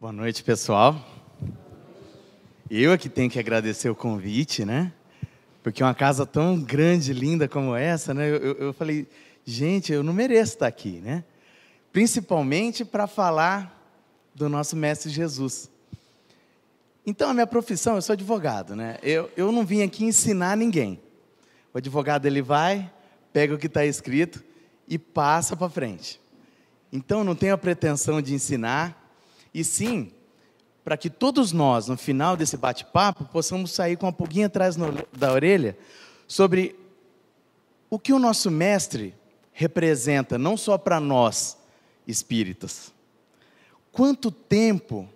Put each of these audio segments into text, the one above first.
Boa noite, pessoal. Eu é que tenho que agradecer o convite, né? Porque uma casa tão grande, linda como essa, né? Eu falei, gente, eu não mereço estar aqui, né? Principalmente para falar do nosso Mestre Jesus. Então, a minha profissão, eu sou advogado, né? Eu não vim aqui ensinar ninguém. O advogado, ele vai, pega o que está escrito e passa para frente. Então, não tenho a pretensão de ensinar, e sim, para que todos nós, no final desse bate-papo, possamos sair com uma pulguinha atrás da orelha sobre o que o nosso mestre representa, não só para nós, espíritas. Quanto tempo,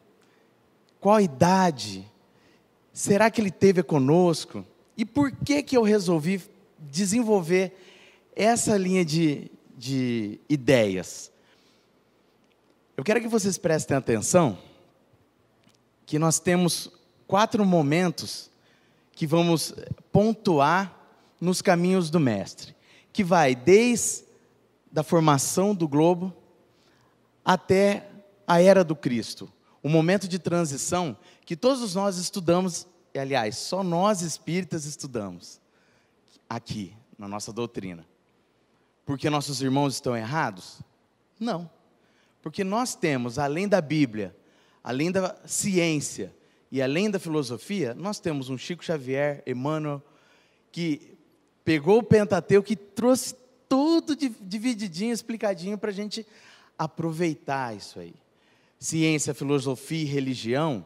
qual idade, será que ele teve conosco? E por que eu resolvi desenvolver essa linha de ideias? Eu quero que vocês prestem atenção que nós temos 4 momentos que vamos pontuar nos caminhos do Mestre, que vai desde a formação do globo até a era do Cristo, um momento de transição que todos nós estudamos, e aliás, só nós espíritas estudamos aqui, na nossa doutrina. Porque nossos irmãos estão errados? Não. Porque nós temos, além da Bíblia, além da ciência e além da filosofia, nós temos um Chico Xavier, Emmanuel, que pegou o Pentateuco e trouxe tudo divididinho, explicadinho, para a gente aproveitar isso aí. Ciência, filosofia e religião,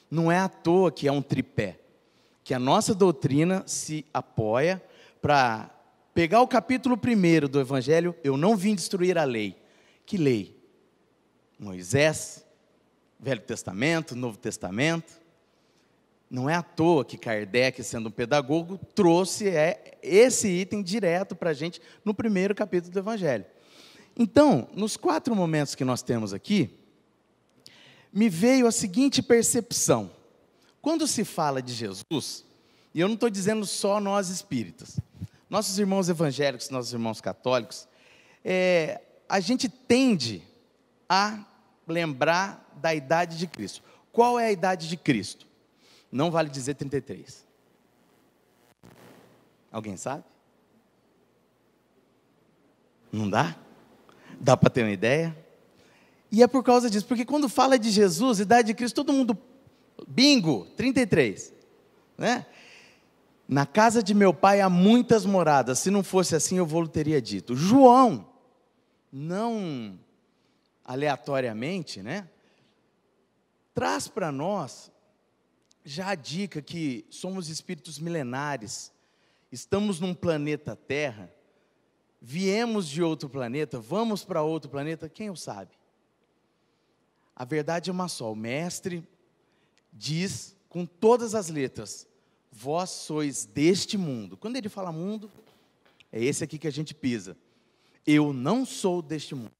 não é à toa que é um tripé, que a nossa doutrina se apoia para pegar o capítulo 1 do Evangelho, eu não vim destruir a lei. Que lei? Moisés, Velho Testamento, Novo Testamento. Não é à toa que Kardec, sendo um pedagogo, trouxe esse item direto para a gente no 1º capítulo do Evangelho. Então, nos 4 momentos que nós temos aqui, me veio a seguinte percepção. Quando se fala de Jesus, e eu não estou dizendo só nós espíritas, nossos irmãos evangélicos, nossos irmãos católicos, a gente tende a lembrar da idade de Cristo. Qual é a idade de Cristo? Não vale dizer 33. Alguém sabe? Não dá? Dá para ter uma ideia? E é por causa disso, porque quando fala de Jesus, idade de Cristo, todo mundo, bingo, 33, né? Na casa de meu pai há muitas moradas, se não fosse assim eu vou teria dito. João, não aleatoriamente, né? Traz para nós já a dica que somos espíritos milenares, estamos num planeta Terra, viemos de outro planeta, vamos para outro planeta, quem o sabe? A verdade é uma só, o Mestre diz com todas as letras, vós sois deste mundo. Quando ele fala mundo, é esse aqui que a gente pisa. Eu não sou deste mundo.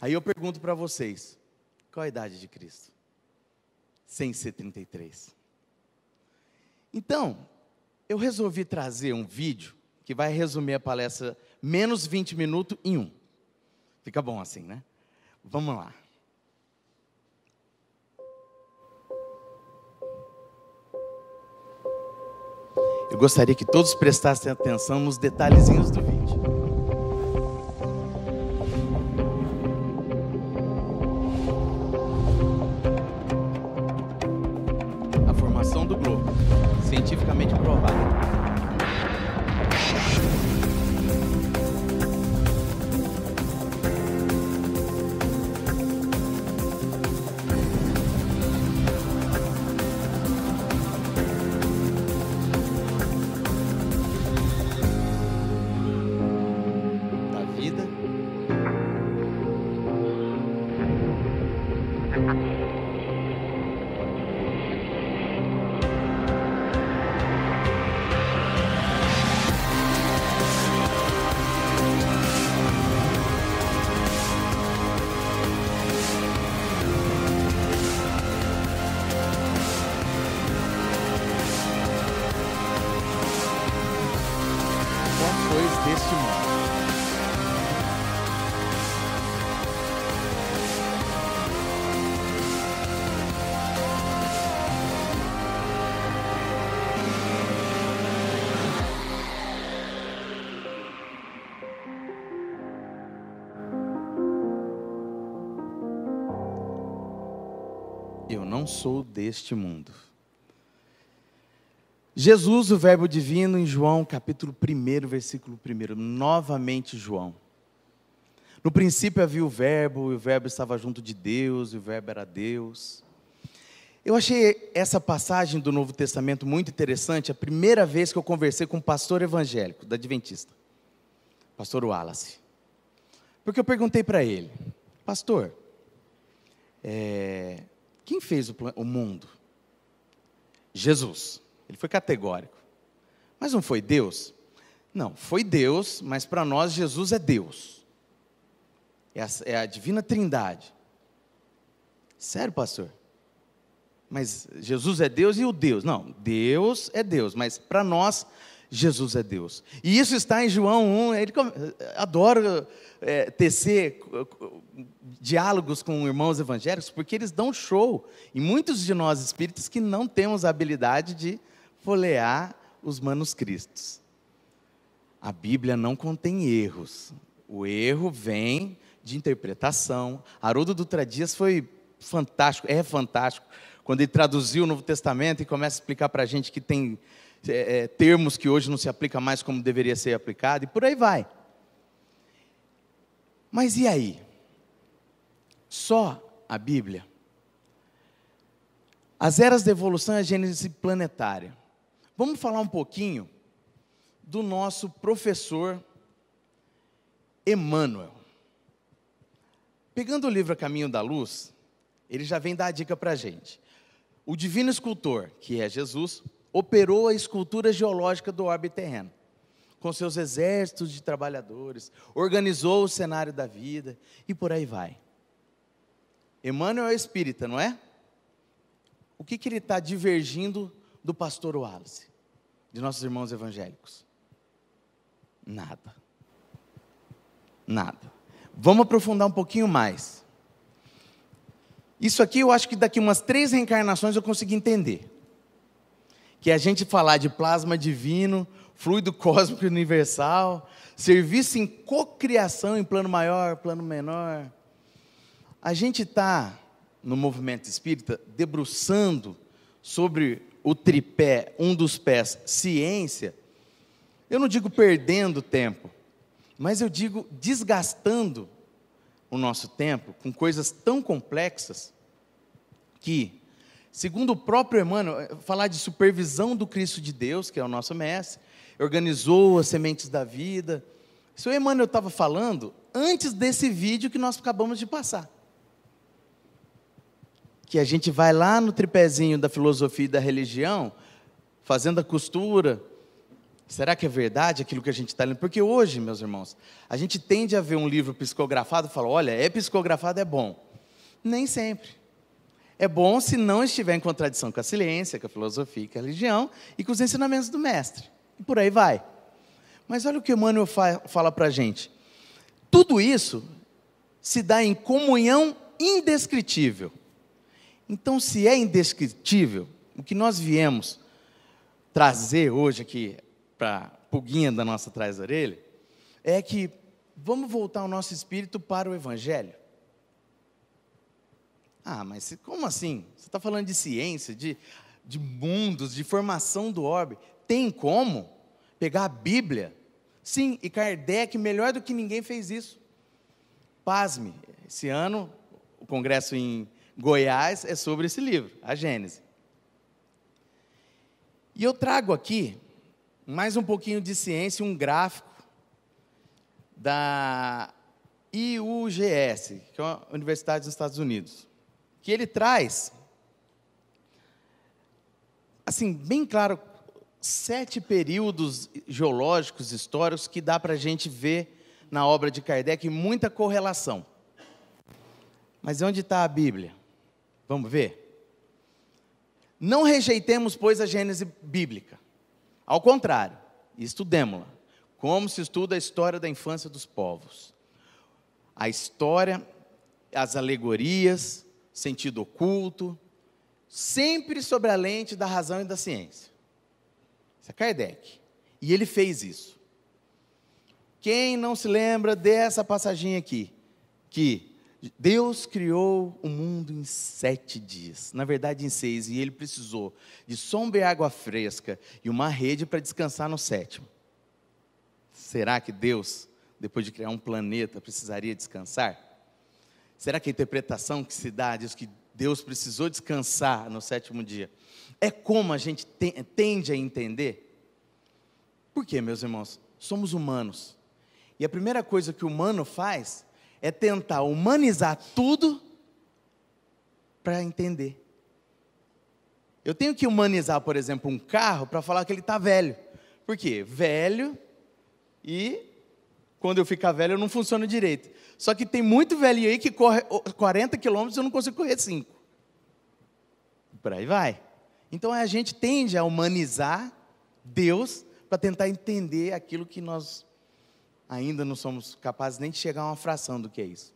Aí eu pergunto para vocês, qual a idade de Cristo? Sem ser 33. Então, eu resolvi trazer um vídeo que vai resumir a palestra menos 20 minutos em 1. Fica bom assim, né? Vamos lá. Eu gostaria que todos prestassem atenção nos detalhezinhos do vídeo. A formação do globo, cientificamente provada. Eu não sou deste mundo. Jesus, o verbo divino, em João capítulo 1, versículo 1. Novamente João. No princípio havia o verbo, e o verbo estava junto de Deus, e o verbo era Deus. Eu achei essa passagem do Novo Testamento muito interessante, a primeira vez que eu conversei com um pastor evangélico, da Adventista, pastor Wallace. Porque eu perguntei para ele, pastor, quem fez o mundo? Jesus. Ele foi categórico. Mas não foi Deus? Não, foi Deus, mas para nós Jesus é Deus. É a divina trindade. Sério, pastor? Mas Jesus é Deus e o Deus? Não, Deus é Deus, mas para nós, Jesus é Deus. E isso está em João 1, ele adora tecer diálogos com irmãos evangélicos, porque eles dão show. E muitos de nós espíritas que não temos a habilidade de folhear os manuscritos. A Bíblia não contém erros. O erro vem de interpretação. Haroldo Dutra Dias foi fantástico, é fantástico, quando ele traduziu o Novo Testamento e começa a explicar para a gente que tem termos que hoje não se aplicam mais como deveria ser aplicado, e por aí vai. Mas e aí? Só a Bíblia? As eras da evolução é a gênese planetária. Vamos falar um pouquinho do nosso professor Emmanuel. Pegando o livro A Caminho da Luz, ele já vem dar a dica para a gente. O divino escultor, que é Jesus, operou a escultura geológica do orbe terreno, com seus exércitos de trabalhadores, organizou o cenário da vida, e por aí vai. Emmanuel é espírita, não é? O que ele está divergindo do pastor Wallace, de nossos irmãos evangélicos? Nada. Nada. Vamos aprofundar um pouquinho mais. Isso aqui eu acho que daqui umas 3 reencarnações eu consegui entender. Que é a gente falar de plasma divino, fluido cósmico universal, serviço em cocriação em plano maior, plano menor. A gente está, no movimento espírita, debruçando sobre o tripé, um dos pés, ciência. Eu não digo perdendo tempo, mas eu digo desgastando o nosso tempo com coisas tão complexas que, segundo o próprio Emmanuel, falar de supervisão do Cristo de Deus, que é o nosso mestre, organizou as sementes da vida. Isso o Emmanuel estava falando antes desse vídeo que nós acabamos de passar. Que a gente vai lá no tripézinho da filosofia e da religião, fazendo a costura. Será que é verdade aquilo que a gente está lendo? Porque hoje, meus irmãos, a gente tende a ver um livro psicografado e fala, olha, é psicografado, é bom. Nem sempre. É bom se não estiver em contradição com a ciência, com a filosofia, com a religião e com os ensinamentos do mestre. E por aí vai. Mas olha o que Emmanuel fala para a gente. Tudo isso se dá em comunhão indescritível. Então, se é indescritível, o que nós viemos trazer hoje aqui, para a pulguinha da nossa trás da orelha, é que vamos voltar o nosso espírito para o Evangelho. Ah, mas como assim? Você está falando de ciência, de mundos, de formação do orbe. Tem como pegar a Bíblia? Sim, e Kardec, melhor do que ninguém, fez isso. Pasme, esse ano, o congresso em Goiás é sobre esse livro, a Gênese. E eu trago aqui mais um pouquinho de ciência, um gráfico da IUGS, que é uma universidade dos Estados Unidos, que ele traz, assim, bem claro, 7 períodos geológicos, históricos, que dá para a gente ver na obra de Kardec muita correlação. Mas onde está a Bíblia? Vamos ver? Não rejeitemos, pois, a Gênese bíblica. Ao contrário, estudemo-la, como se estuda a história da infância dos povos. A história, as alegorias, sentido oculto, sempre sob a lente da razão e da ciência. Isso é Kardec. E ele fez isso. Quem não se lembra dessa passaginha aqui? Que Deus criou o mundo em 7 dias, na verdade em 6, e Ele precisou de sombra e água fresca e uma rede para descansar no 7º. Será que Deus, depois de criar um planeta, precisaria descansar? Será que a interpretação que se dá diz que Deus precisou descansar no 7º dia é como a gente tende a entender? Por quê, meus irmãos? Somos humanos, e a primeira coisa que o humano faz é tentar humanizar tudo para entender. Eu tenho que humanizar, por exemplo, um carro para falar que ele está velho. Por quê? Velho, e quando eu ficar velho eu não funciono direito. Só que tem muito velhinho aí que corre 40 quilômetros e eu não consigo correr 5. Por aí vai. Então a gente tende a humanizar Deus para tentar entender aquilo que nós ainda não somos capazes nem de chegar a uma fração do que é isso.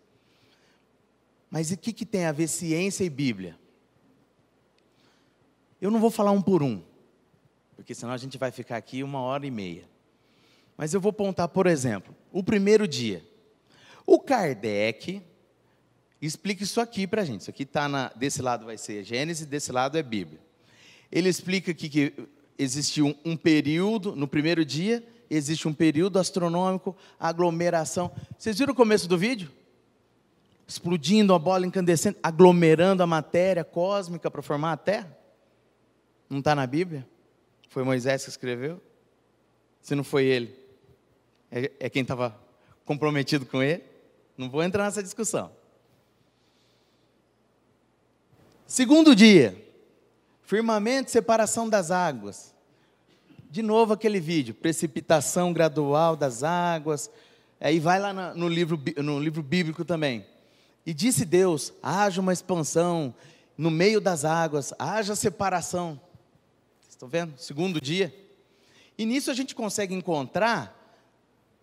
Mas o que tem a ver ciência e Bíblia? Eu não vou falar um por um, porque senão a gente vai ficar aqui 1h30. Mas eu vou apontar, por exemplo, o primeiro dia. O Kardec explica isso aqui para a gente. Isso aqui está desse lado vai ser Gênesis, desse lado é Bíblia. Ele explica aqui que existiu um período, no primeiro dia, existe um período astronômico, aglomeração. Vocês viram o começo do vídeo? Explodindo a bola incandescente, aglomerando a matéria cósmica para formar a Terra. Não está na Bíblia? Foi Moisés que escreveu? Se não foi ele, é quem estava comprometido com ele? Não vou entrar nessa discussão. Segundo dia, firmamento, separação das águas. De novo aquele vídeo, precipitação gradual das águas. Aí vai lá no livro bíblico também. E disse Deus, haja uma expansão no meio das águas, haja separação. Vocês estão vendo? Segundo dia. E nisso a gente consegue encontrar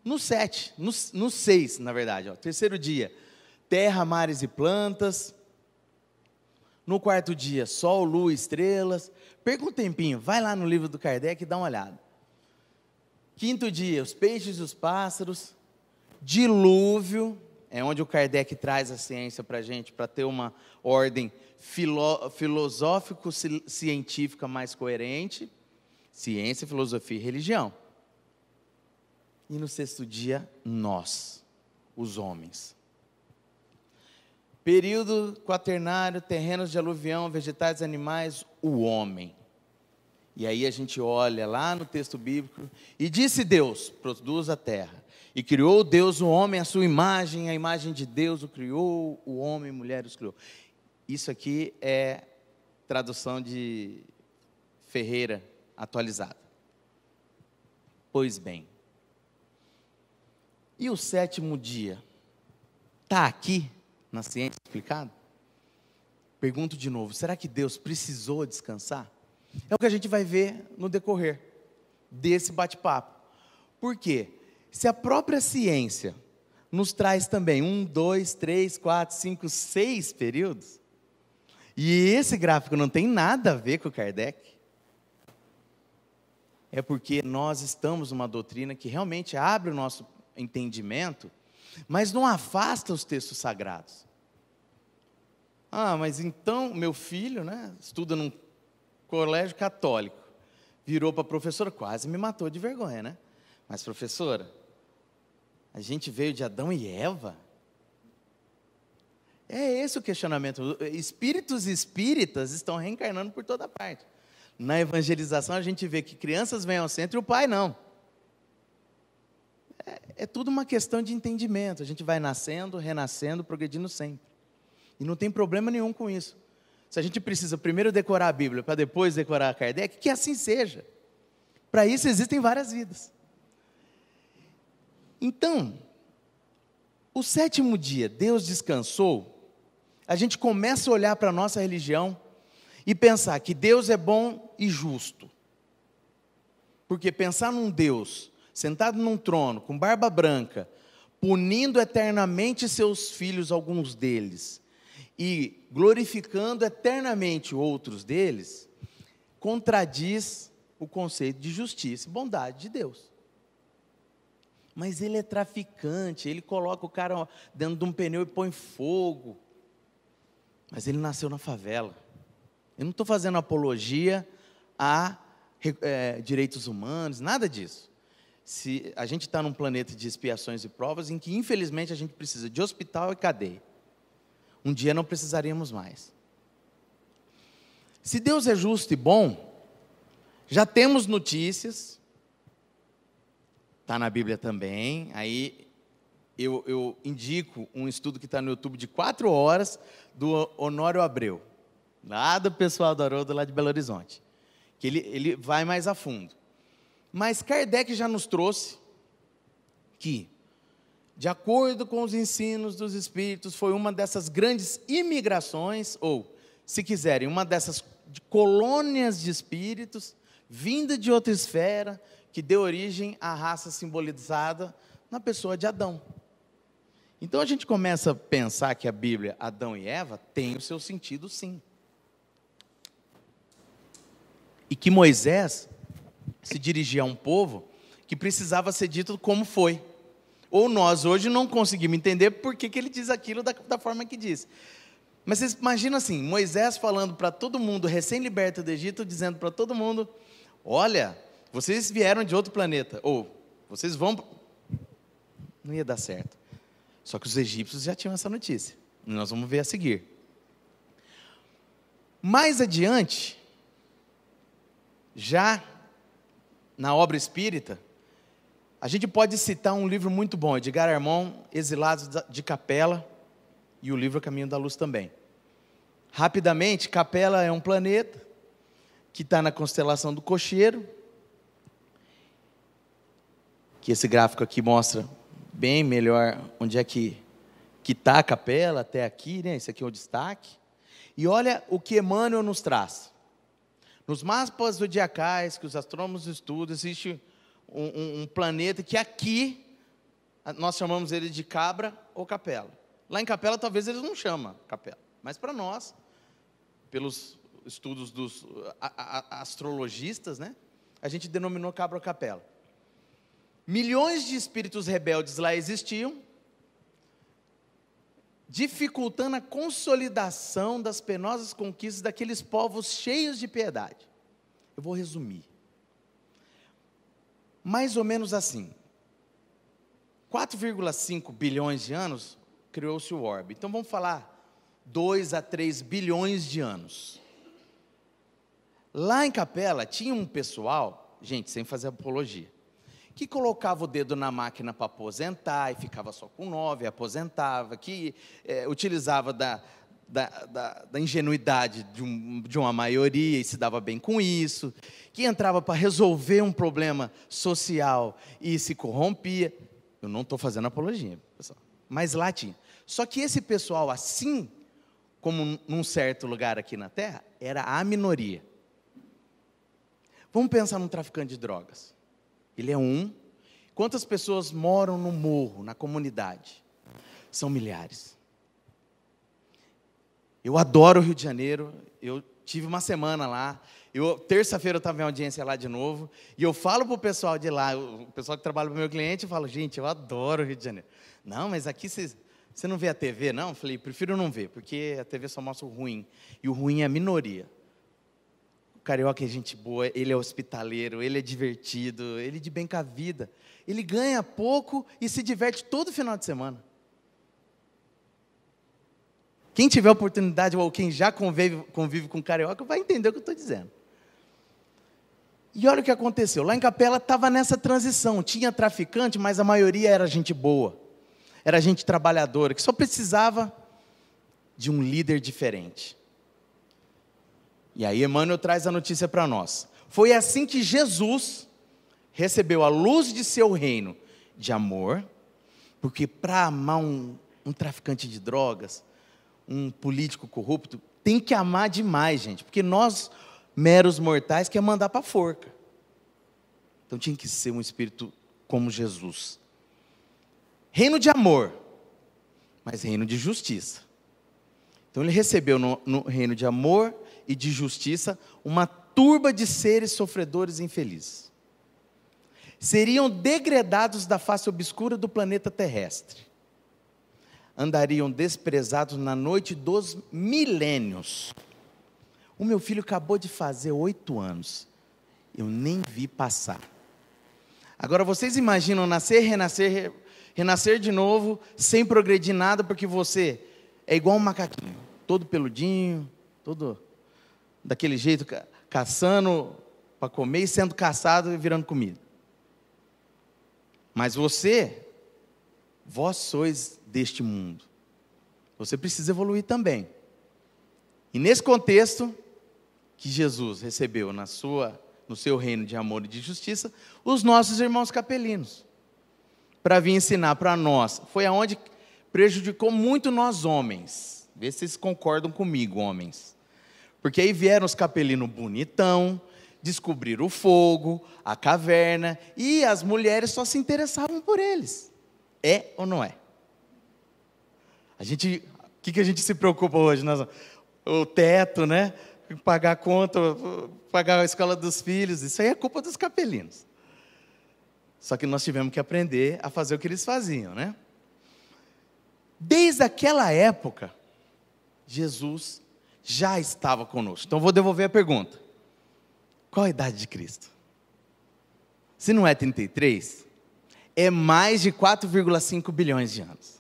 no 7, no 6, na verdade. Ó, terceiro dia, terra, mares e plantas. No quarto dia, sol, lua, estrelas. Perca um tempinho, vai lá no livro do Kardec e dá uma olhada. Quinto dia, os peixes e os pássaros. Dilúvio, é onde o Kardec traz a ciência para a gente, para ter uma ordem filosófico-científica mais coerente. Ciência, filosofia e religião. E no sexto dia, nós, os homens. Período quaternário, terrenos de aluvião, vegetais, animais, o homem. E aí a gente olha lá no texto bíblico, e disse Deus, produz a terra. E criou Deus o homem à sua imagem, a imagem de Deus o criou, o homem e mulher os criou. Isso aqui é tradução de Ferreira atualizada. Pois bem, e o 7º dia? Está aqui na ciência explicado? Pergunto de novo, será que Deus precisou descansar? É o que a gente vai ver no decorrer desse bate-papo. Por quê? Se a própria ciência nos traz também 1, 2, 3, 4, 5, 6 períodos, e esse gráfico não tem nada a ver com o Kardec, é porque nós estamos numa doutrina que realmente abre o nosso entendimento, mas não afasta os textos sagrados. Ah, mas então meu filho, estuda num colégio católico, virou para a professora, quase me matou de vergonha, né? Mas professora, a gente veio de Adão e Eva? É esse o questionamento. Espíritos espíritas estão reencarnando por toda parte. Na evangelização a gente vê que crianças vêm ao centro e o pai não. É tudo uma questão de entendimento. A gente vai nascendo, renascendo, progredindo sempre. E não tem problema nenhum com isso. Se a gente precisa primeiro decorar a Bíblia, para depois decorar a Kardec, que assim seja. Para isso existem várias vidas. Então, o 7º dia, Deus descansou, a gente começa a olhar para a nossa religião e pensar que Deus é bom e justo. Porque pensar num Deus sentado num trono, com barba branca, punindo eternamente seus filhos, alguns deles, e glorificando eternamente outros deles, contradiz o conceito de justiça e bondade de Deus. Mas ele é traficante, ele coloca o cara dentro de um pneu e põe fogo. Mas ele nasceu na favela. Eu não estou fazendo apologia a direitos humanos, nada disso. Se a gente está num planeta de expiações e provas em que, infelizmente, a gente precisa de hospital e cadeia. Um dia não precisaríamos mais. Se Deus é justo e bom, já temos notícias, está na Bíblia também, aí eu indico um estudo que está no YouTube de 4 horas, do Honório Abreu, lá do pessoal do Haroldo, lá de Belo Horizonte, que ele vai mais a fundo. Mas Kardec já nos trouxe que, de acordo com os ensinos dos espíritos, foi uma dessas grandes imigrações, ou, se quiserem, uma dessas colônias de espíritos, vinda de outra esfera, que deu origem à raça simbolizada na pessoa de Adão. Então a gente começa a pensar que a Bíblia, Adão e Eva, tem o seu sentido, sim. E que Moisés se dirigia a um povo que precisava ser dito como foi. Ou nós hoje não conseguimos entender por que ele diz aquilo da forma que diz. Mas vocês imaginam assim, Moisés falando para todo mundo, recém-liberto do Egito, dizendo para todo mundo: olha, vocês vieram de outro planeta, ou vocês vão... Não ia dar certo. Só que os egípcios já tinham essa notícia. Nós vamos ver a seguir. Mais adiante, já na obra espírita, a gente pode citar um livro muito bom, Edgar Armond, Exilados de Capela, e o livro Caminho da Luz também. Rapidamente, Capela é um planeta que está na constelação do Cocheiro, que esse gráfico aqui mostra bem melhor onde é que está a Capela, até aqui, né? Esse aqui é o destaque. E olha o que Emmanuel nos traz. Nos mapas zodiacais que os astrônomos estudam, existe um planeta que aqui nós chamamos ele de Cabra ou Capela. Lá em Capela talvez eles não chamam Capela, mas para nós, pelos estudos dos astrologistas, né, a gente denominou Cabra ou Capela. Milhões de espíritos rebeldes lá existiam, dificultando a consolidação das penosas conquistas daqueles povos cheios de piedade. Eu vou resumir. Mais ou menos assim. 4,5 bilhões de anos criou-se o orbe. Então vamos falar 2 a 3 bilhões de anos. Lá em Capela tinha um pessoal, gente, sem fazer apologia, que colocava o dedo na máquina para aposentar e ficava só com 9, aposentava, que utilizava da ingenuidade de uma maioria e se dava bem com isso, que entrava para resolver um problema social e se corrompia. Eu não estou fazendo apologia, pessoal, mas lá tinha. Só que esse pessoal, assim como num certo lugar aqui na Terra, era a minoria. Vamos pensar num traficante de drogas. Ele é um. Quantas pessoas moram no morro, na comunidade? São milhares. Eu adoro o Rio de Janeiro. Eu tive uma semana lá. Terça-feira eu estava em audiência lá de novo. E eu falo para o pessoal de lá, o pessoal que trabalha para o meu cliente, eu falo: gente, eu adoro o Rio de Janeiro. Não, mas aqui você não vê a TV, não? Eu falei: prefiro não ver, porque a TV só mostra o ruim. E o ruim é a minoria. Carioca é gente boa, ele é hospitaleiro, ele é divertido, ele é de bem com a vida. Ele ganha pouco e se diverte todo final de semana. Quem tiver oportunidade, ou quem já convive com carioca, vai entender o que eu estou dizendo. E olha o que aconteceu. Lá em Capela estava nessa transição. Tinha traficante, mas a maioria era gente boa. Era gente trabalhadora, que só precisava de um líder diferente. E aí Emmanuel traz a notícia para nós. Foi assim que Jesus recebeu a luz de seu reino de amor, porque para amar um traficante de drogas, um político corrupto, tem que amar demais, gente, porque nós, meros mortais, quer mandar para a forca. Então tinha que ser um espírito como Jesus. Reino de amor, mas reino de justiça. Então ele recebeu no reino de amor e de justiça uma turba de seres sofredores e infelizes. seriam degredados da face obscura do planeta terrestre. Andariam desprezados na noite dos milênios. O meu filho acabou de fazer 8 anos. Eu nem vi passar. Agora vocês imaginam nascer, renascer de novo, sem progredir nada, porque você é igual um macaquinho, todo peludinho, todo daquele jeito, caçando para comer e sendo caçado e virando comida. Mas vós sois deste mundo. Você precisa evoluir também. E nesse contexto que Jesus recebeu no seu reino de amor e de justiça, os nossos irmãos capelinos, para vir ensinar para nós, foi aonde prejudicou muito nós homens. Vê se vocês concordam comigo, homens. Porque aí vieram os capelinos bonitão, descobriram o fogo, a caverna, e as mulheres só se interessavam por eles. É ou não é? O que a gente se preocupa hoje? O teto, né? Pagar a conta, pagar a escola dos filhos, isso aí é culpa dos capelinos. Só que nós tivemos que aprender a fazer o que eles faziam, né? Desde aquela época, Jesus já estava conosco. Então vou devolver a pergunta. Qual a idade de Cristo? Se não é 33, é mais de 4,5 bilhões de anos.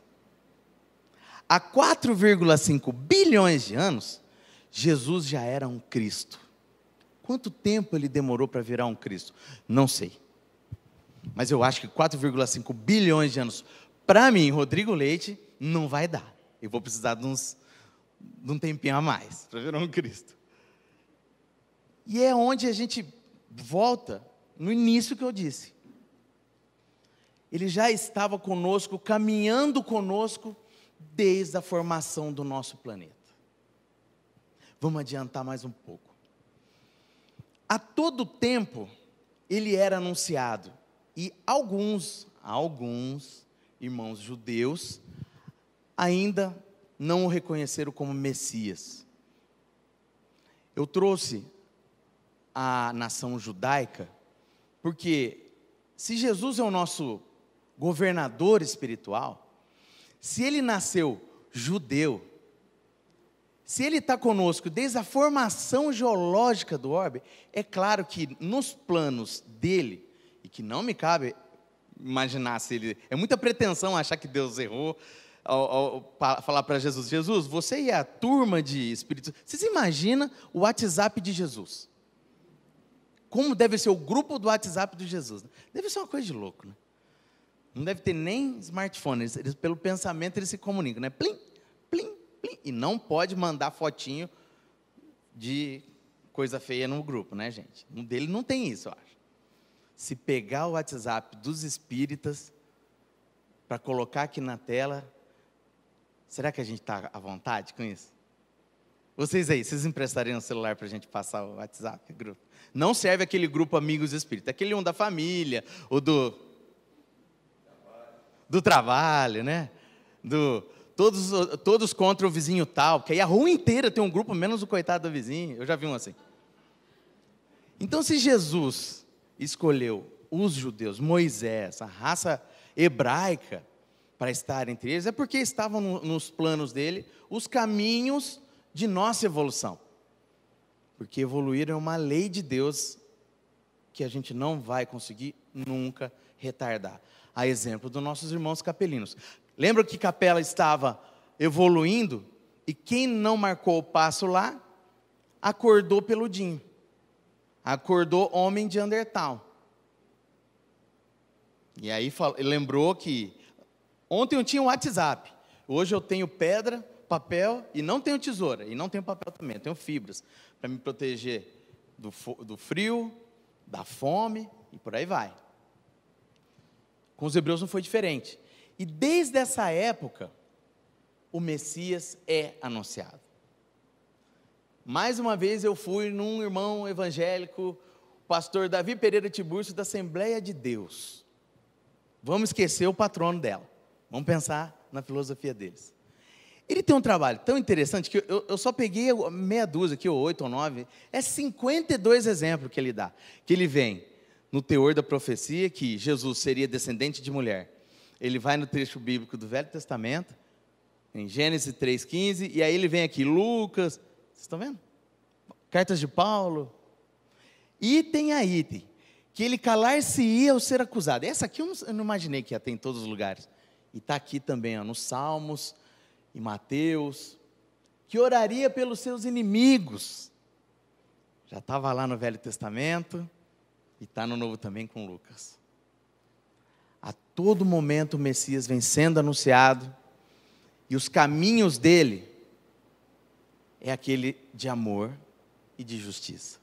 Há 4,5 bilhões de anos, Jesus já era um Cristo. Quanto tempo ele demorou para virar um Cristo? Não sei. Mas eu acho que 4,5 bilhões de anos, para mim, Rodrigo Leite, não vai dar. Eu vou precisar de um tempinho a mais para virar um Cristo. E é onde a gente volta no início que eu disse. Ele já estava conosco, caminhando conosco, desde a formação do nosso planeta. Vamos adiantar mais um pouco. A todo tempo, ele era anunciado. E alguns irmãos judeus ainda não o reconheceram como Messias. Eu trouxe a nação judaica, porque se Jesus é o nosso governador espiritual, se ele nasceu judeu, se ele está conosco desde a formação geológica do orbe, é claro que nos planos dele, e que não me cabe imaginar se ele... É muita pretensão achar que Deus errou ao falar para Jesus, Jesus, você e a turma de espíritos... Vocês imaginam o WhatsApp de Jesus? Como deve ser o grupo do WhatsApp de Jesus? Deve ser uma coisa de louco, né? Não deve ter nem smartphone, pelo pensamento eles se comunicam, né? Plim, plim, plim. E não pode mandar fotinho de coisa feia no grupo, né, gente? Um dele não tem isso, eu acho. Se pegar o WhatsApp dos espíritas, para colocar aqui na tela, será que a gente está à vontade com isso? Vocês aí, vocês emprestariam o celular para a gente passar o WhatsApp, grupo? Não serve aquele grupo Amigos Espíritas, aquele da família, ou do trabalho, né? Todos contra o vizinho tal, porque aí a rua inteira tem um grupo, menos o coitado do vizinho. Eu já vi um assim. Então, se Jesus escolheu os judeus, Moisés, a raça hebraica, para estar entre eles, é porque estavam nos planos dele os caminhos de nossa evolução. Porque evoluir é uma lei de Deus que a gente não vai conseguir nunca retardar. A exemplo dos nossos irmãos capelinos. Lembra que Capela estava evoluindo e quem não marcou o passo lá, acordou peludinho. Acordou homem de Andertal. E aí lembrou que ontem eu tinha o WhatsApp, hoje eu tenho pedra, papel e não tenho tesoura, e não tenho papel também, eu tenho fibras, para me proteger do frio, da fome e por aí vai. Com os hebreus não foi diferente. E desde essa época, o Messias é anunciado. Mais uma vez eu fui num irmão evangélico, pastor Davi Pereira Tiburcio, da Assembleia de Deus. Vamos esquecer o patrono dela. Vamos pensar na filosofia deles. Ele tem um trabalho tão interessante que eu só peguei meia dúzia aqui, ou 8 ou 9, é 52 exemplos que ele dá. Que ele vem no teor da profecia, que Jesus seria descendente de mulher. Ele vai no trecho bíblico do Velho Testamento, em Gênesis 3,15, e aí ele vem aqui, Lucas, vocês estão vendo? Cartas de Paulo. Item a item, que ele calar-se-ia ao ser acusado. Essa aqui eu não imaginei que ia ter em todos os lugares. E está aqui também, nos Salmos, em Mateus, que oraria pelos seus inimigos. Já estava lá no Velho Testamento, e está no Novo também com Lucas. A todo momento o Messias vem sendo anunciado, e os caminhos dele é aquele de amor e de justiça.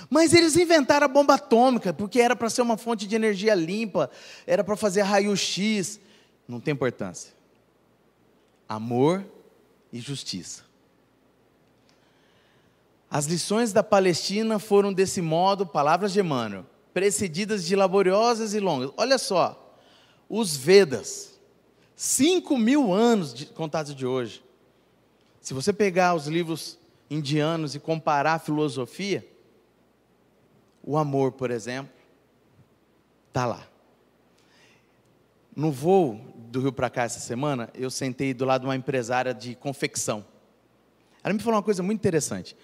Mas eles inventaram a bomba atômica, porque era para ser uma fonte de energia limpa, era para fazer raio-x, não tem importância. Amor e justiça. As lições da Palestina foram desse modo, palavras de Emmanuel, precedidas de laboriosas e longas. Olha só, os Vedas, 5.000 anos contados de hoje. Se você pegar os livros indianos e comparar a filosofia, o amor, por exemplo, está lá. No voo do Rio para cá essa semana, eu sentei do lado de uma empresária de confecção. Ela me falou uma coisa muito interessante.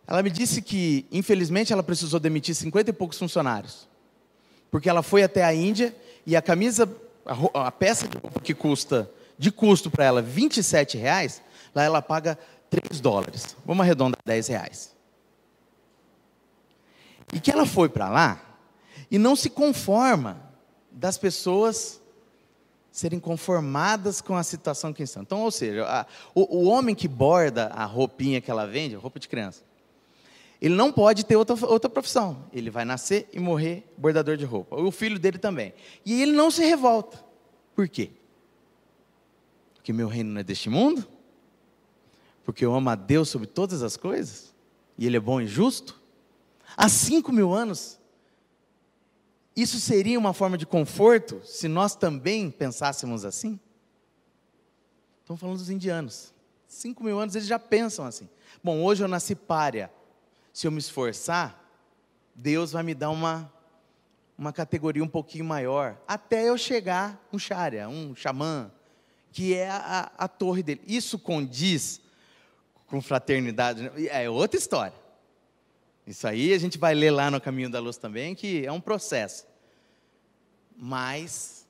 Ela me disse que, infelizmente, ela precisou demitir 50 e poucos funcionários. Porque ela foi até a Índia e a camisa, a peça de roupa que custa, de custo para ela, R$27, lá ela paga $3. Vamos arredondar R$10. E que ela foi para lá e não se conforma das pessoas serem conformadas com a situação que estão. Então, ou seja, o homem que borda a roupinha que ela vende, roupa de criança, ele não pode ter outra profissão. Ele vai nascer e morrer bordador de roupa. O filho dele também. E ele não se revolta. Por quê? Porque meu reino não é deste mundo? Porque eu amo a Deus sobre todas as coisas? E Ele é bom e justo? Há 5.000 anos, isso seria uma forma de conforto, se nós também pensássemos assim? Estamos falando dos indianos. 5.000 anos eles já pensam assim. Bom, hoje eu nasci pária. Se eu me esforçar, Deus vai me dar uma categoria um pouquinho maior, até eu chegar um Charya, um xamã, que é a torre dele. Isso condiz com fraternidade, né? É outra história. Isso aí a gente vai ler lá no Caminho da Luz também, que é um processo. Mas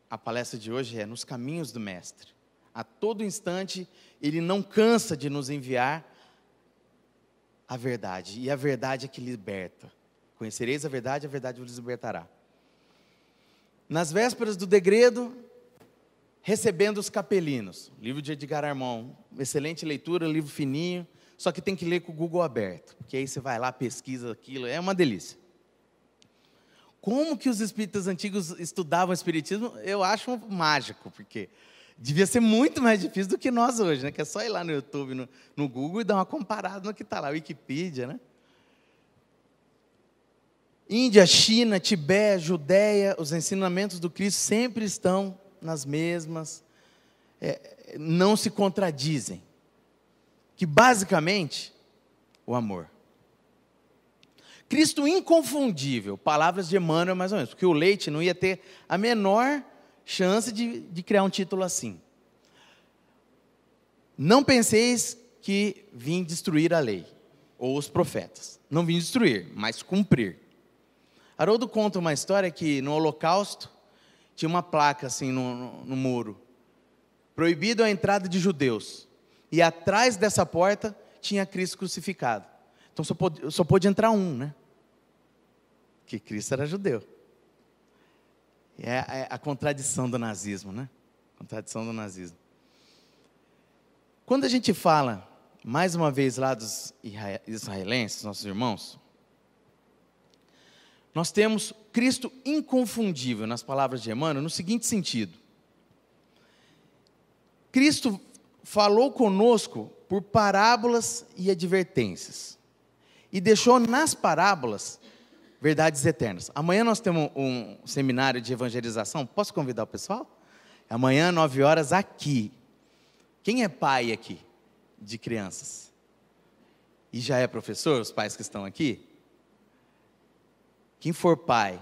a palestra de hoje é nos caminhos do Mestre. A todo instante, Ele não cansa de nos enviar a verdade. E a verdade é que liberta. Conhecereis a verdade vos libertará. Nas vésperas do degredo, recebendo os capelinos. Livro de Edgar Armand, excelente leitura, livro fininho, só que tem que ler com o Google aberto, porque aí você vai lá, pesquisa aquilo, é uma delícia. Como que os espíritas antigos estudavam o espiritismo? Eu acho mágico, porque devia ser muito mais difícil do que nós hoje, né? Que é só ir lá no YouTube, no Google e dar uma comparada no que está lá, Wikipedia, né? Índia, China, Tibete, Judéia, os ensinamentos do Cristo sempre estão nas mesmas, não se contradizem. Que basicamente, o amor. Cristo inconfundível, palavras de Emmanuel mais ou menos, porque o Leite não ia ter a menor chance de criar um título assim. Não penseis que vim destruir a lei, ou os profetas. Não vim destruir, mas cumprir. Haroldo conta uma história que no Holocausto, tinha uma placa assim no muro, proibido a entrada de judeus. E atrás dessa porta tinha Cristo crucificado. Então só pôde entrar um, né? Porque Cristo era judeu. É a contradição do nazismo, né? Contradição do nazismo. Quando a gente fala, mais uma vez lá dos israelenses, nossos irmãos, nós temos Cristo inconfundível, nas palavras de Emmanuel, no seguinte sentido. Cristo falou conosco por parábolas e advertências. E deixou nas parábolas verdades eternas. Amanhã nós temos um seminário de evangelização. Posso convidar o pessoal? Amanhã, 9 horas, aqui. Quem é pai aqui de crianças? E já é professor, os pais que estão aqui? Quem for pai,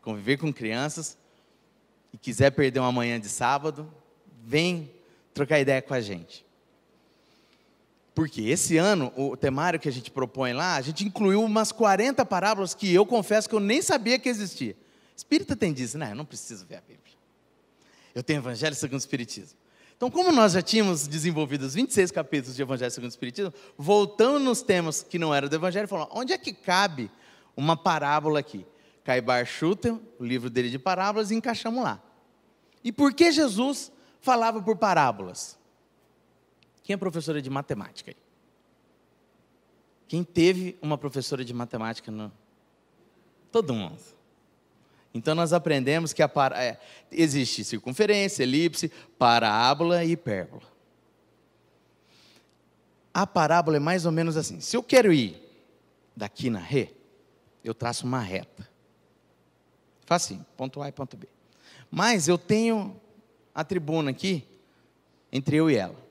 conviver com crianças, e quiser perder uma manhã de sábado, vem trocar ideia com a gente. Porque esse ano, o temário que a gente propõe lá, a gente incluiu umas 40 parábolas que eu confesso que eu nem sabia que existia. Espírita tem disso, né? Eu não preciso ver a Bíblia. Eu tenho Evangelho segundo o Espiritismo. Então, como nós já tínhamos desenvolvido os 26 capítulos de Evangelho segundo o Espiritismo, voltando nos temas que não eram do Evangelho, falando, onde é que cabe uma parábola aqui? Caibar Schutel, o livro dele de parábolas, e encaixamos lá. E por que Jesus falava por parábolas? Quem é professora de matemática aí? Quem teve uma professora de matemática? Todo mundo. Então nós aprendemos que existe circunferência, elipse, parábola e hipérbola. A parábola é mais ou menos assim. Se eu quero ir daqui na ré, eu traço uma reta. Facinho, ponto A e ponto B. Mas eu tenho a tribuna aqui, entre eu e ela.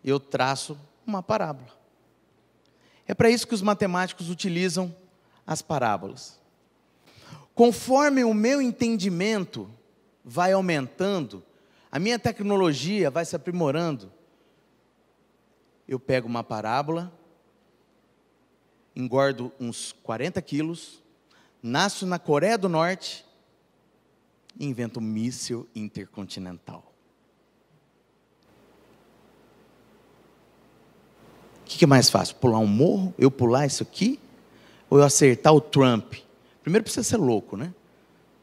Eu traço uma parábola. É para isso que os matemáticos utilizam as parábolas. Conforme o meu entendimento vai aumentando, a minha tecnologia vai se aprimorando, eu pego uma parábola, engordo uns 40 quilos, nasço na Coreia do Norte e invento um míssil intercontinental. O que é mais fácil? Pular um morro? Eu pular isso aqui? Ou eu acertar o Trump? Primeiro precisa ser louco, né?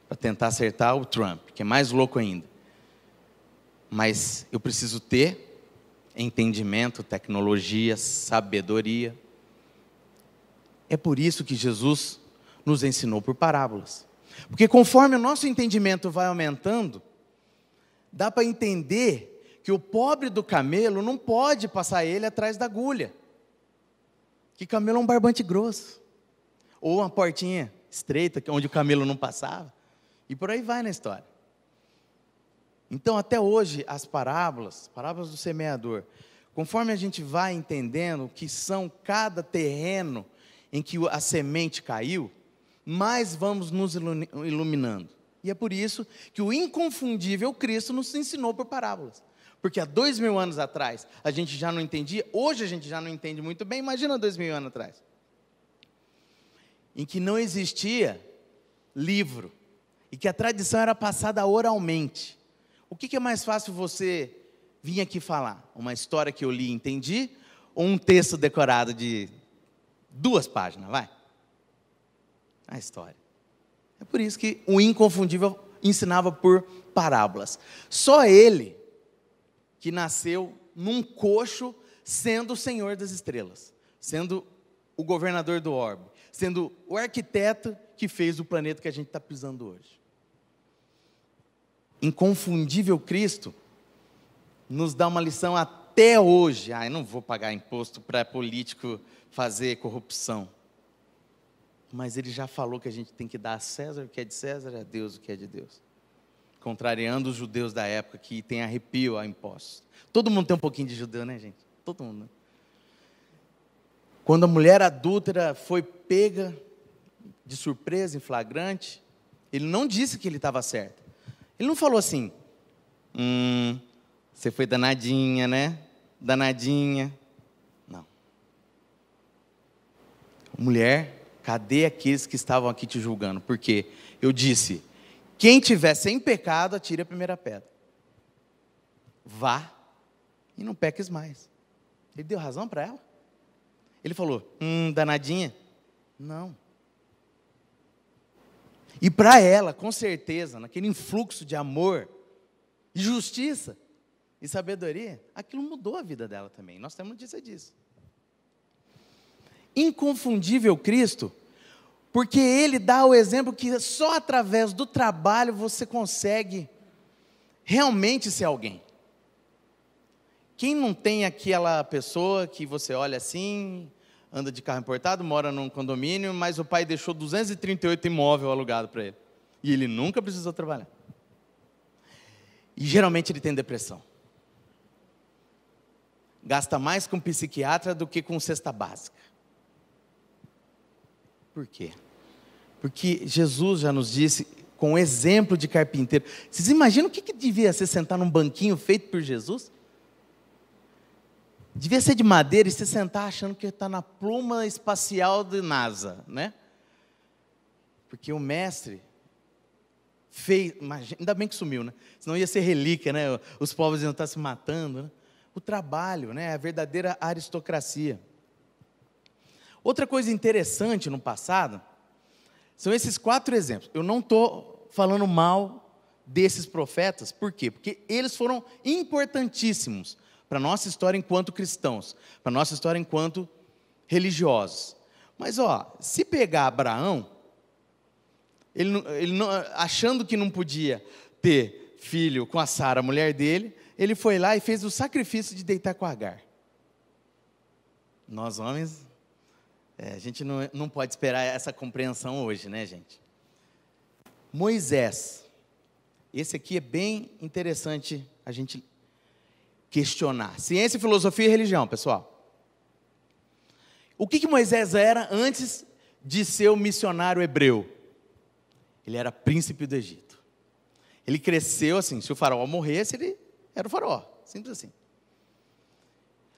Para tentar acertar o Trump, que é mais louco ainda. Mas eu preciso ter entendimento, tecnologia, sabedoria. É por isso que Jesus nos ensinou por parábolas. Porque conforme o nosso entendimento vai aumentando, dá para entender que o pobre do camelo não pode passar ele atrás da agulha. Que camelo é um barbante grosso. Ou uma portinha estreita, onde o camelo não passava. E por aí vai na história. Então, até hoje, as parábolas do semeador, conforme a gente vai entendendo o que são cada terreno em que a semente caiu, mais vamos nos iluminando. E é por isso que o inconfundível Cristo nos ensinou por parábolas. Porque há 2000 anos atrás, a gente já não entendia, hoje a gente já não entende muito bem, imagina 2000 anos atrás. Em que não existia livro, e que a tradição era passada oralmente. O que é mais fácil você vir aqui falar? Uma história que eu li e entendi, ou um texto decorado de 2 páginas, vai? A história. É por isso que o inconfundível ensinava por parábolas. Só ele que nasceu num coxo, sendo o Senhor das estrelas, sendo o governador do orbe, sendo o arquiteto que fez o planeta que a gente está pisando hoje. Inconfundível Cristo nos dá uma lição até hoje. Eu não vou pagar imposto para político fazer corrupção. Mas ele já falou que a gente tem que dar a César o que é de César, a Deus o que é de Deus. Contrariando os judeus da época que tem arrepio a impostos. Todo mundo tem um pouquinho de judeu, né, gente? Todo mundo. Né? Quando a mulher adúltera foi pega de surpresa, em flagrante, ele não disse que ele estava certo. Ele não falou assim, você foi danadinha, né? Danadinha. Não. Mulher, cadê aqueles que estavam aqui te julgando? Porque eu disse, quem tiver sem pecado, atire a primeira pedra. Vá e não peques mais. Ele deu razão para ela. Ele falou, danadinha. Não. E para ela, com certeza, naquele influxo de amor, de justiça e sabedoria, aquilo mudou a vida dela também. Nós temos notícia disso. Inconfundível Cristo, porque Ele dá o exemplo que só através do trabalho você consegue realmente ser alguém. Quem não tem aquela pessoa que você olha assim, anda de carro importado, mora num condomínio, mas o pai deixou 238 imóveis alugados para ele. E ele nunca precisou trabalhar. E geralmente ele tem depressão. Gasta mais com psiquiatra do que com cesta básica. Por quê? Porque Jesus já nos disse, com um exemplo de carpinteiro. Vocês imaginam o que devia ser sentar num banquinho feito por Jesus? Devia ser de madeira e você sentar achando que está na pluma espacial de NASA, né? Porque o mestre fez, ainda bem que sumiu, né? Senão ia ser relíquia, né? Os povos iam estar se matando, né? O trabalho, né? A verdadeira aristocracia. Outra coisa interessante no passado são esses 4 exemplos. Eu não estou falando mal desses profetas, por quê? Porque eles foram importantíssimos para a nossa história enquanto cristãos, para a nossa história enquanto religiosos. Mas, se pegar Abraão, ele não, achando que não podia ter filho com a Sara, a mulher dele, ele foi lá e fez o sacrifício de deitar com Agar. Nós, homens, a gente não pode esperar essa compreensão hoje, né, gente? Moisés. Esse aqui é bem interessante a gente questionar. Ciência, filosofia e religião, pessoal. O que Moisés era antes de ser o missionário hebreu? Ele era príncipe do Egito. Ele cresceu assim, se o faraó morresse, ele era o faraó, simples assim.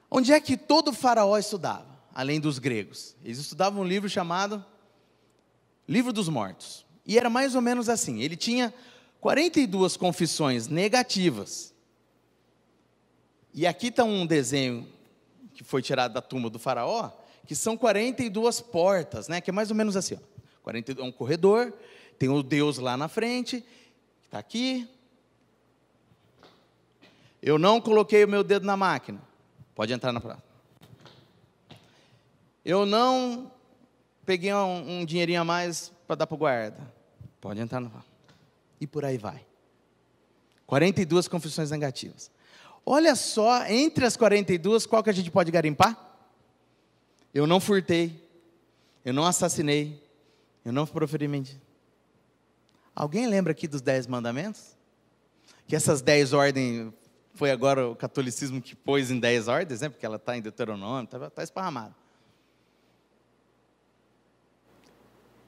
Onde é que todo faraó estudava, além dos gregos? Eles estudavam um livro chamado Livro dos Mortos. E era mais ou menos assim, ele tinha 42 confissões negativas. E aqui está um desenho que foi tirado da tumba do faraó, que são 42 portas, né? Que é mais ou menos assim, 42, um corredor, tem o Deus lá na frente, que está aqui. Eu não coloquei o meu dedo na máquina. Pode entrar na praça. Eu não peguei um dinheirinho a mais para dar para o guarda. Pode entrar na praça. E por aí vai. 42 confissões negativas. Olha só, entre as 42, qual que a gente pode garimpar? Eu não furtei. Eu não assassinei. Eu não proferi mentira. Alguém lembra aqui dos 10 mandamentos? Que essas 10 ordens, foi agora o catolicismo que pôs em 10 ordens, né? Porque ela está em Deuteronômio, está esparramada.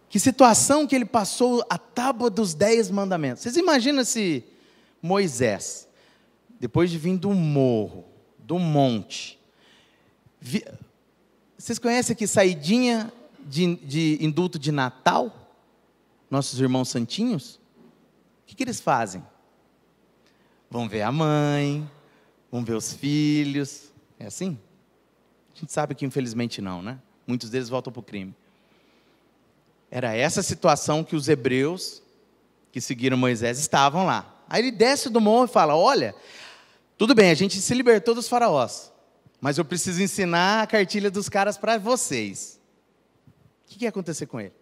Que situação que ele passou a tábua dos 10 mandamentos. Vocês imaginam se Moisés, depois de vir do morro, do monte, vocês conhecem aqui saidinha de indulto de Natal? Nossos irmãos santinhos? O que eles fazem? Vão ver a mãe, vão ver os filhos. É assim? A gente sabe que infelizmente não, né? Muitos deles voltam para o crime. Era essa situação que os hebreus que seguiram Moisés estavam lá. Aí ele desce do morro e fala, olha, tudo bem, a gente se libertou dos faraós, mas eu preciso ensinar a cartilha dos caras para vocês. O que ia acontecer com ele?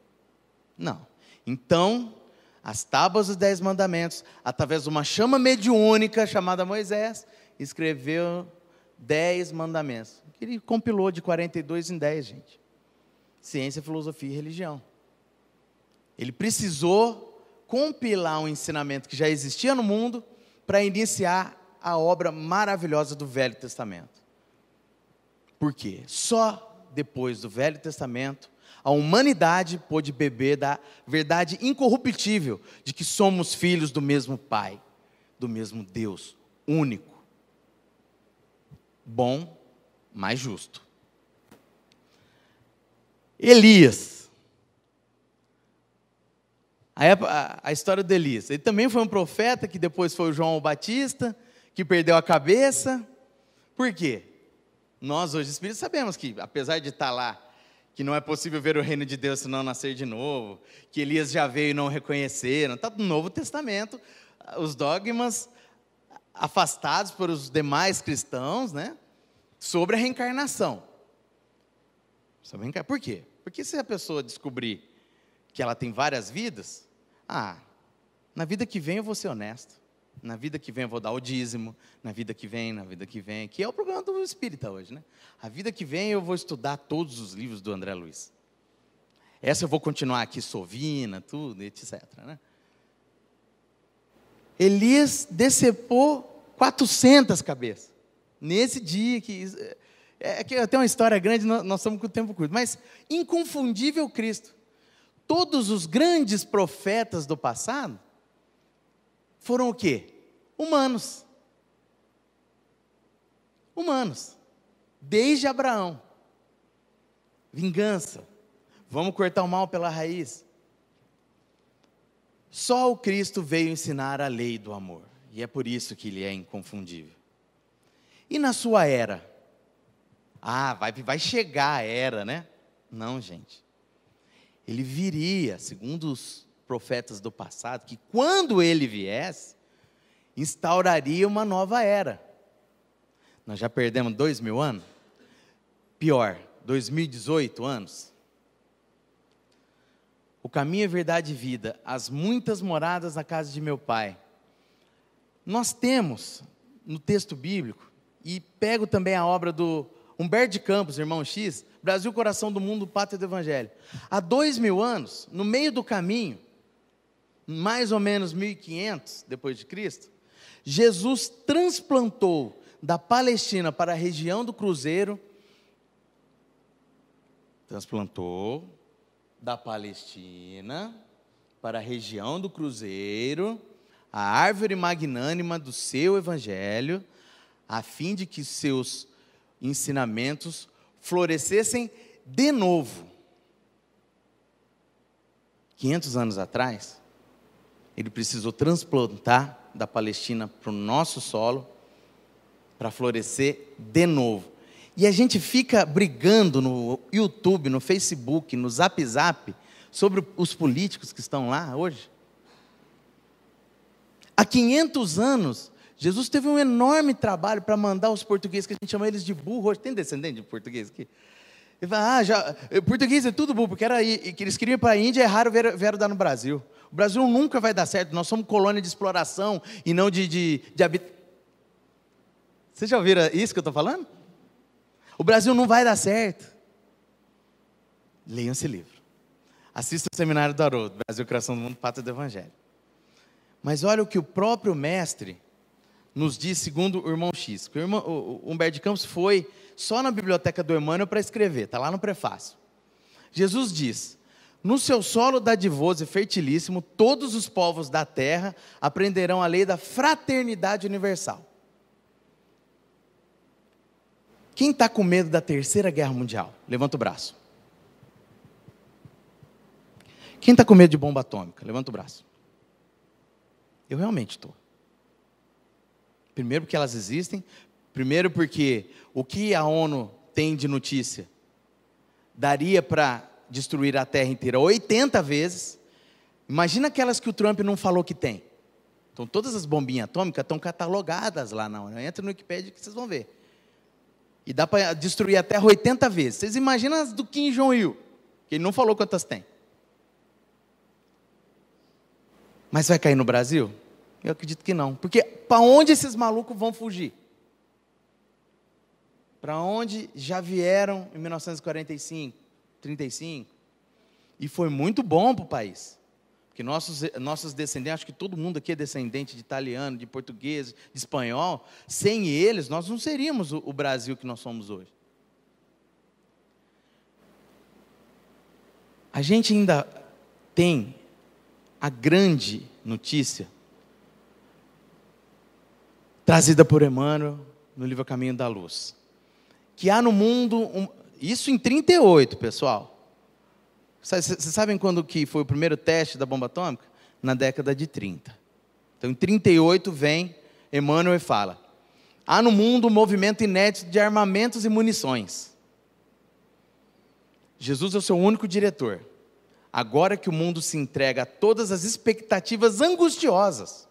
Não. Então, as tábuas dos 10 mandamentos, através de uma chama mediúnica chamada Moisés, escreveu 10 mandamentos. Ele compilou de 42 em 10, gente. Ciência, filosofia e religião. Ele precisou compilar um ensinamento que já existia no mundo para iniciar a obra maravilhosa do Velho Testamento. Por quê? Só depois do Velho Testamento a humanidade pôde beber da verdade incorruptível de que somos filhos do mesmo Pai, do mesmo Deus, único, bom, mas justo. Elias. A história de Elias. Ele também foi um profeta que depois foi o João o Batista, que perdeu a cabeça. Por quê? Nós hoje, espíritos, sabemos que, apesar de estar lá, que não é possível ver o reino de Deus se não nascer de novo, que Elias já veio e não reconheceram, está no Novo Testamento, os dogmas afastados por os demais cristãos, né, sobre a reencarnação. Por quê? Porque se a pessoa descobrir que ela tem várias vidas, na vida que vem eu vou ser honesto, na vida que vem eu vou dar o dízimo, na vida que vem, que é o problema do espírita hoje, né? A vida que vem eu vou estudar todos os livros do André Luiz. Essa eu vou continuar aqui, Sovina, tudo, etc, né? Elias decepou 400 cabeças, nesse dia que tem uma história grande, nós estamos com o tempo curto, mas inconfundível Cristo. todos os grandes profetas do passado foram o quê? Humanos. Humanos. Desde Abraão. Vingança. Vamos cortar o mal pela raiz. Só o Cristo veio ensinar a lei do amor. E é por isso que ele é inconfundível. E na sua era? Vai chegar a era, né? Não, gente. Ele viria, segundo os profetas do passado, que quando ele viesse, instauraria uma nova era. Nós já perdemos 2000 anos? Pior, 2018 anos. O caminho é verdade e vida, as muitas moradas na casa de meu pai. Nós temos, no texto bíblico, e pego também a obra do Humberto de Campos, irmão X, Brasil, coração do mundo, pátria do evangelho. Há 2000 anos, no meio do caminho, mais ou menos 1500 depois de Cristo, Jesus transplantou da Palestina para a região do Cruzeiro, transplantou da Palestina para a região do Cruzeiro, a árvore magnânima do seu evangelho, a fim de que seus ensinamentos florescessem de novo. 500 anos atrás, ele precisou transplantar da Palestina para o nosso solo, para florescer de novo. E a gente fica brigando no YouTube, no Facebook, no Zap Zap, sobre os políticos que estão lá hoje. Há 500 anos, Jesus teve um enorme trabalho para mandar os portugueses, que a gente chama eles de burro hoje. Tem descendente de português aqui? Ele fala, português é tudo burro, porque que eles queriam ir para a Índia e erraram, vieram dar no Brasil. O Brasil nunca vai dar certo, nós somos colônia de exploração e não de habitação. Vocês já ouviram isso que eu estou falando? O Brasil não vai dar certo. Leiam esse livro. Assista o seminário do Haroldo, Brasil, Criação do Mundo, Pátria do Evangelho. Mas olha o que o próprio mestre nos diz, segundo o irmão X. O Humberto de Campos foi só na biblioteca do Emmanuel para escrever, está lá no prefácio. Jesus diz: no seu solo dadivoso e fertilíssimo, todos os povos da terra aprenderão a lei da fraternidade universal. Quem está com medo da terceira guerra mundial? Levanta o braço. Quem está com medo de bomba atômica? Levanta o braço. Eu realmente estou. Primeiro porque elas existem, primeiro porque o que a ONU tem de notícia daria para destruir a Terra inteira 80 vezes. Imagina aquelas que o Trump não falou que tem. Então todas as bombinhas atômicas estão catalogadas lá na ONU. Entra no Wikipedia que vocês vão ver. E dá para destruir a Terra 80 vezes. Vocês imaginam as do Kim Jong-il, que ele não falou quantas tem. Mas vai cair no Brasil? Eu acredito que não. Porque para onde esses malucos vão fugir? Para onde já vieram em 1945, 35? E foi muito bom para o país. Porque nossos descendentes, acho que todo mundo aqui é descendente de italiano, de português, de espanhol. Sem eles, nós não seríamos o Brasil que nós somos hoje. A gente ainda tem a grande notícia trazida por Emmanuel no livro Caminho da Luz, que há no mundo, isso em 38, pessoal. Vocês sabem quando que foi o primeiro teste da bomba atômica? Na década de 30. Então, em 38 vem Emmanuel e fala: há no mundo um movimento inédito de armamentos e munições. Jesus é o seu único diretor. Agora que o mundo se entrega a todas as expectativas angustiosas,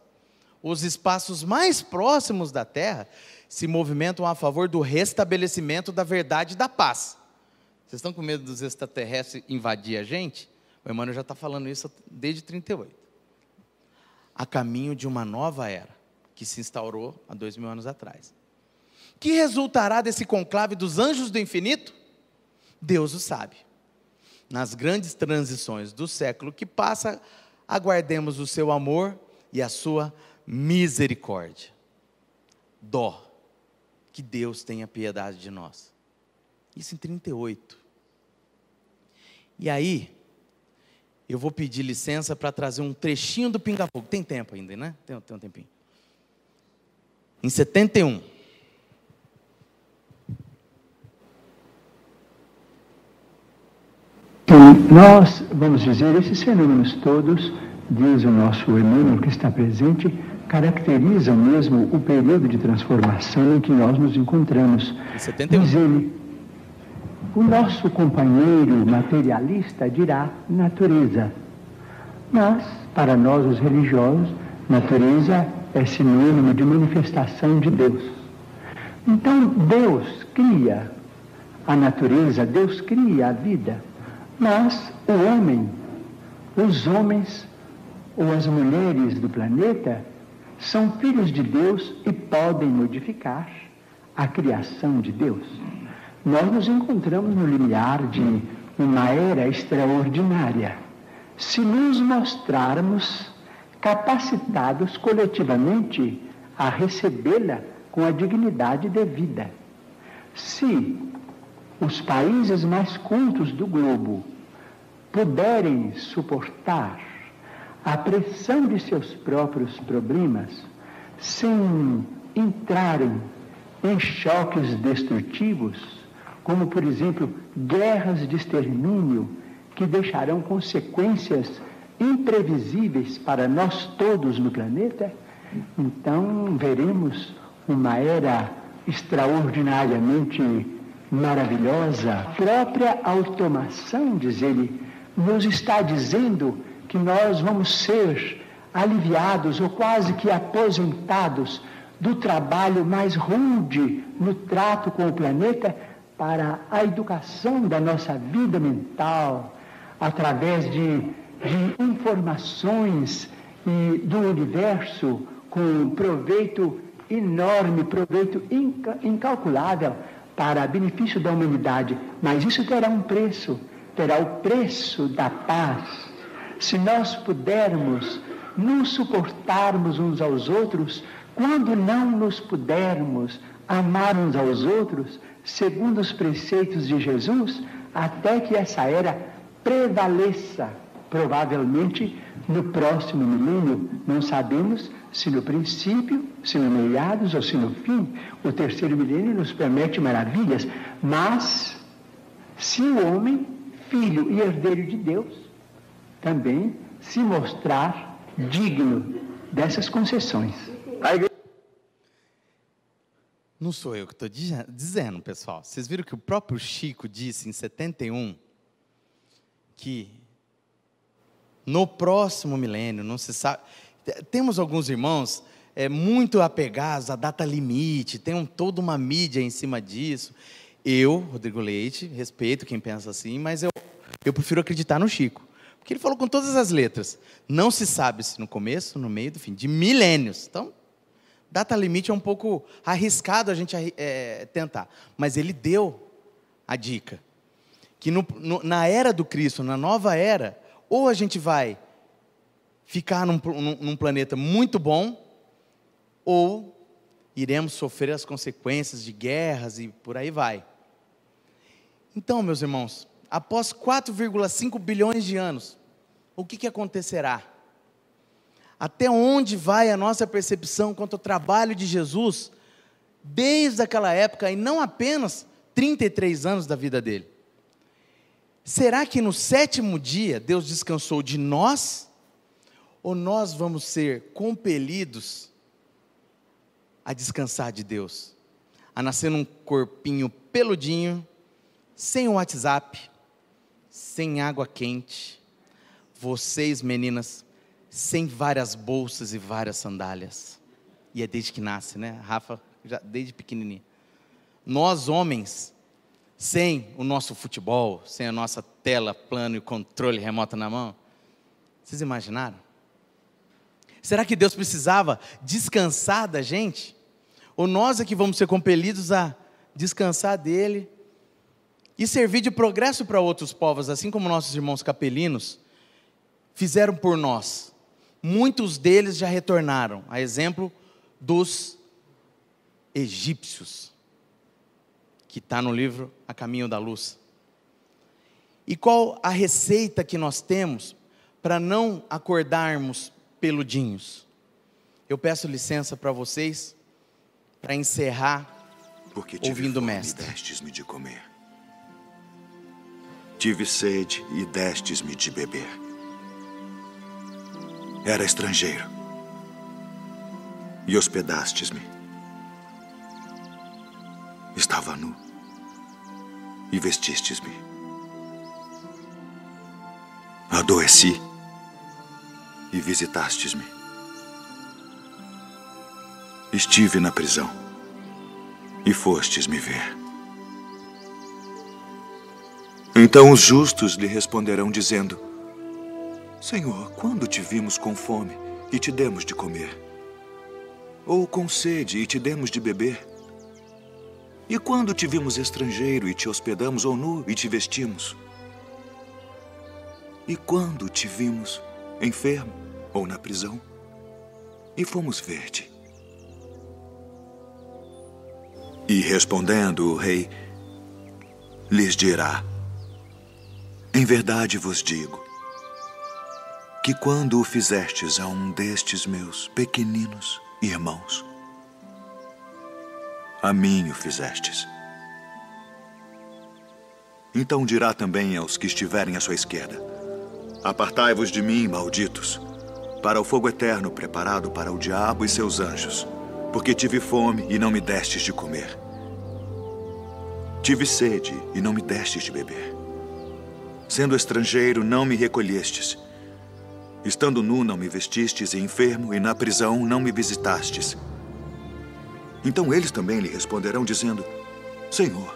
os espaços mais próximos da Terra se movimentam a favor do restabelecimento da verdade e da paz. Vocês estão com medo dos extraterrestres invadir a gente? O Emmanuel já está falando isso desde 38. A caminho de uma nova era, que se instaurou há 2000 anos atrás. Que resultará desse conclave dos anjos do infinito? Deus o sabe. Nas grandes transições do século que passa, aguardemos o seu amor e a sua misericórdia. Dó, que Deus tenha piedade de nós. Isso em 38. E aí, eu vou pedir licença para trazer um trechinho do Pinga Fogo. Tem tempo ainda, né? Tem um tempinho. Em 71. Então, nós vamos dizer, esses fenômenos todos, diz o nosso Emmanuel que está presente, caracterizam mesmo o período de transformação em que nós nos encontramos. Em 71. Diz ele, o nosso companheiro materialista dirá natureza. Mas, para nós os religiosos, natureza é sinônimo de manifestação de Deus. Então, Deus cria a natureza, Deus cria a vida. Mas o homem, os homens ou as mulheres do planeta são filhos de Deus e podem modificar a criação de Deus. Nós nos encontramos no limiar de uma era extraordinária. Se nos mostrarmos capacitados coletivamente a recebê-la com a dignidade devida. Se os países mais cultos do globo puderem suportar a pressão de seus próprios problemas sem entrarem em choques destrutivos, como, por exemplo, guerras de extermínio que deixarão consequências imprevisíveis para nós todos no planeta, então veremos uma era extraordinariamente maravilhosa. A própria automação, diz ele, nos está dizendo que nós vamos ser aliviados ou quase que aposentados do trabalho mais rude no trato com o planeta para a educação da nossa vida mental, através de informações do universo com proveito enorme, proveito incalculável para benefício da humanidade. Mas isso terá um preço, terá o preço da paz. Se nós pudermos nos suportarmos uns aos outros, quando não nos pudermos amar uns aos outros, segundo os preceitos de Jesus, até que essa era prevaleça, provavelmente no próximo milênio, não sabemos se no princípio, se no meados ou se no fim. O terceiro milênio nos promete maravilhas, mas se o homem, filho e herdeiro de Deus, também se mostrar digno dessas concessões. Não sou eu que estou dizendo, pessoal. Vocês viram que o próprio Chico disse em 71 que no próximo milênio, não se sabe. Temos alguns irmãos muito apegados à data limite, tem toda uma mídia em cima disso. Eu, Rodrigo Leite, respeito quem pensa assim, mas eu prefiro acreditar no Chico. Porque ele falou com todas as letras. Não se sabe se no começo, no meio, do fim, de milênios. Então, data limite é um pouco arriscado a gente tentar. Mas ele deu a dica. Que na era do Cristo, na nova era, ou a gente vai ficar num planeta muito bom, ou iremos sofrer as consequências de guerras e por aí vai. Então, meus irmãos, após 4,5 bilhões de anos, o que acontecerá? Até onde vai a nossa percepção quanto ao trabalho de Jesus, desde aquela época, e não apenas 33 anos da vida dele? Será que no 7º dia Deus descansou de nós? Ou nós vamos ser compelidos a descansar de Deus? A nascer num corpinho peludinho, sem o WhatsApp, sem água quente. Vocês, meninas, sem várias bolsas e várias sandálias. E é desde que nasce, né? Rafa, já desde pequenininha. Nós, homens, sem o nosso futebol, sem a nossa tela, plano e controle remoto na mão. Vocês imaginaram? Será que Deus precisava descansar da gente? Ou nós é que vamos ser compelidos a descansar dele e servir de progresso para outros povos, assim como nossos irmãos capelinos fizeram por nós? Muitos deles já retornaram, a exemplo dos egípcios, que está no livro A Caminho da Luz. E qual a receita que nós temos para não acordarmos peludinhos. Eu peço licença para vocês, para encerrar Porque ouvindo o fome mestre. E destes-me de comer. Tive sede e destes-me de beber. Era estrangeiro e hospedastes-me. Estava nu e vestistes-me. Adoeci e visitastes-me. Estive na prisão e fostes me ver. Então os justos lhe responderão dizendo: Senhor, quando te vimos com fome e te demos de comer? Ou com sede e te demos de beber? E quando te vimos estrangeiro e te hospedamos, ou nu e te vestimos? E quando te vimos enfermo ou na prisão e fomos ver-te? E respondendo o rei, lhes dirá: Em verdade vos digo, que quando o fizestes a um destes meus pequeninos irmãos, a mim o fizestes. Então dirá também aos que estiverem à sua esquerda: Apartai-vos de mim, malditos, para o fogo eterno preparado para o diabo e seus anjos, porque tive fome e não me destes de comer. Tive sede e não me destes de beber. Sendo estrangeiro, não me recolhestes. Estando nu, não me vestistes, e enfermo, e na prisão, não me visitastes. Então eles também lhe responderão, dizendo: Senhor,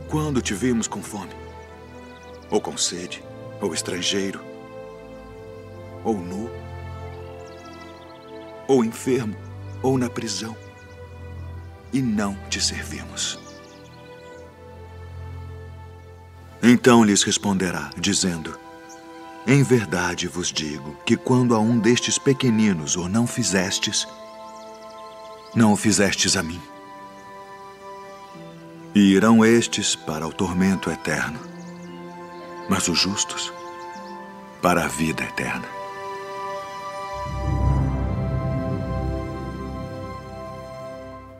quando te vimos com fome, ou com sede, ou estrangeiro, ou nu, ou enfermo, ou na prisão, e não te servimos? Então lhes responderá, dizendo: Em verdade vos digo que quando a um destes pequeninos o não fizestes, não o fizestes a mim. E irão estes para o tormento eterno, mas os justos para a vida eterna.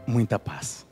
Muita paz.